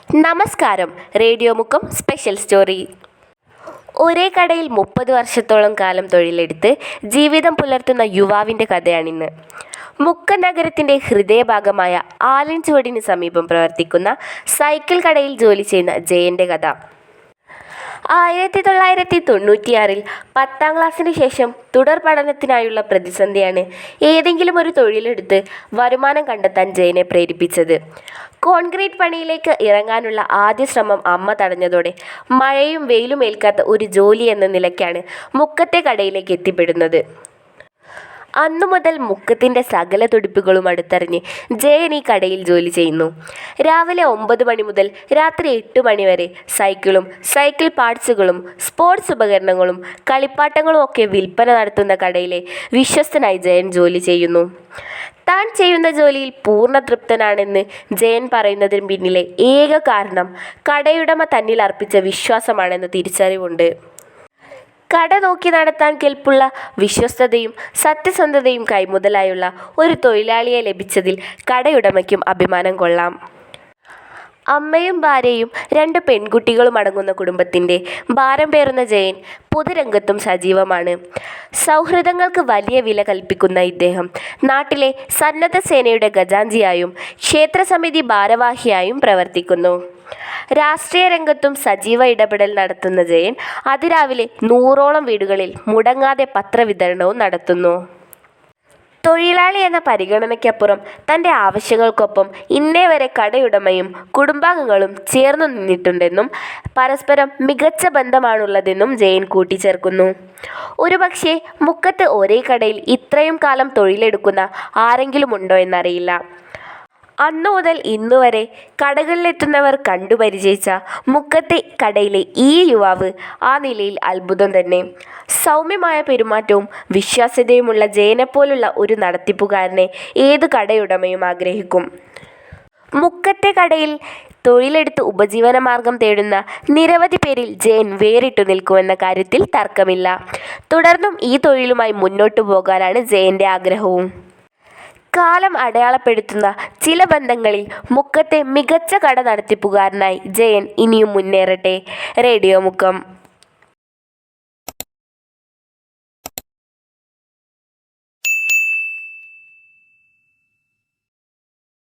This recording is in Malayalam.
നമസ്കാരം. Radio Mukkam special story. ഒരേ കടയിൽ 30 വർഷത്തോളം കാലം തൊഴിലെടുത്ത് ജീവിതം പുലർത്തുന്ന യുവാവിൻ്റെ കഥയാണിന്ന്. മുക്കം നഗരത്തിൻ്റെ ഹൃദയഭാഗമായ ആലഞ്ചുവടിന് സമീപം പ്രവർത്തിക്കുന്ന സൈക്കിൾ കടയിൽ ജോലി ചെയ്യുന്ന ജയൻ്റെ കഥ. 1996 10ാം ക്ലാസ്സിന് ശേഷം തുടർ പഠനത്തിനായുള്ള പ്രതിസന്ധിയാണ് ഏതെങ്കിലും ഒരു തൊഴിലെടുത്ത് വരുമാനം കണ്ടെത്താൻ ജയനെ പ്രേരിപ്പിച്ചത്. കോൺക്രീറ്റ് പണിയിലേക്ക് ഇറങ്ങാനുള്ള ആദ്യ ശ്രമം അമ്മ തടഞ്ഞതോടെ മഴയും വെയിലും ഏൽക്കാത്ത ഒരു ജോലി എന്ന നിലയ്ക്കാണ് മുക്കത്തെ കടയിലേക്ക് എത്തിപ്പെടുന്നത്. അന്നു മുതൽ മുക്കത്തിൻ്റെ സകല തുടിപ്പുകളും അടുത്തറിഞ്ഞ് ജയൻ ഈ കടയിൽ ജോലി ചെയ്യുന്നു. രാവിലെ 9 മണി മുതൽ രാത്രി 8 മണി വരെ സൈക്കിളും സൈക്കിൾ പാർട്സുകളും സ്പോർട്സ് ഉപകരണങ്ങളും കളിപ്പാട്ടങ്ങളും ഒക്കെ വിൽപ്പന നടത്തുന്ന കടയിലെ വിശ്വസ്തനായി ജയൻ ജോലി ചെയ്യുന്നു. താൻ ചെയ്യുന്ന ജോലിയിൽ പൂർണ്ണ തൃപ്തനാണെന്ന് ജയൻ പറയുന്നതിന് പിന്നിലെ ഏക കാരണം കടയുടമ തന്നിൽ അർപ്പിച്ച വിശ്വാസമാണെന്ന് തിരിച്ചറിവുണ്ട്. കട നോക്കി നടത്താൻ കെൽപ്പുള്ള വിശ്വസ്തതയും സത്യസന്ധതയും കൈമുതലായുള്ള ഒരു തൊഴിലാളിയെ ലഭിച്ചതിൽ കടയുടമയ്ക്കും അഭിമാനം കൊള്ളാം. അമ്മയും ഭാര്യയും 2 പെൺകുട്ടികളും അടങ്ങുന്ന കുടുംബത്തിൻ്റെ ഭാരം പേറുന്ന ജയൻ പൊതുരംഗത്തും സജീവമാണ്. സൗഹൃദങ്ങൾക്ക് വലിയ വില കൽപ്പിക്കുന്ന ഇദ്ദേഹം നാട്ടിലെ സന്നദ്ധ സേനയുടെ ഖജാൻജിയായും ക്ഷേത്രസമിതി ഭാരവാഹിയായും പ്രവർത്തിക്കുന്നു. രാഷ്ട്രീയ രംഗത്തും സജീവ ഇടപെടൽ നടത്തുന്ന ജയൻ അതിരാവിലെ 100ഓളം വീടുകളിൽ മുടങ്ങാതെ പത്രവിതരണവും നടത്തുന്നു. തൊഴിലാളി എന്ന പരിഗണനയ്ക്കപ്പുറം തൻ്റെ ആവശ്യങ്ങൾക്കൊപ്പം ഇന്നേ വരെ കടയുടമയും കുടുംബാംഗങ്ങളും ചേർന്നു നിന്നിട്ടുണ്ടെന്നും പരസ്പരം മികച്ച ബന്ധമാണുള്ളതെന്നും ജയൻ കൂട്ടിച്ചേർക്കുന്നു. ഒരുപക്ഷെ മുക്കത്ത് ഒരേ കടയിൽ ഇത്രയും കാലം തൊഴിലെടുക്കുന്ന ആരെങ്കിലും ഉണ്ടോ എന്നറിയില്ല. അന്നു മുതൽ ഇന്നുവരെ കടകളിലെത്തുന്നവർ കണ്ടു പരിചയിച്ച മുക്കത്തെ കടയിലെ ഈ യുവാവ് ആ നിലയിൽ അത്ഭുതം തന്നെ. സൗമ്യമായ പെരുമാറ്റവും വിശ്വാസ്യതയുമുള്ള ജയനെപ്പോലുള്ള ഒരു നടത്തിപ്പുകാരനെ ഏത് കടയുടമയും ആഗ്രഹിക്കും. മുക്കത്തെ കടയിൽ തൊഴിലെടുത്ത് ഉപജീവനമാർഗം തേടുന്ന നിരവധി പേരിൽ ജയൻ വേറിട്ടു നിൽക്കുമെന്ന കാര്യത്തിൽ തർക്കമില്ല. തുടർന്നും ഈ തൊഴിലുമായി മുന്നോട്ടു പോകാനാണ് ജയൻ്റെ ആഗ്രഹവും. കാലം അടയാളപ്പെടുത്തുന്ന ചില ബന്ധങ്ങളിൽ മുക്കത്തെ മികച്ച കട നടത്തിപ്പുകാരനായി ജയൻ ഇനിയും മുന്നേറട്ടെ. റേഡിയോ മുക്കം.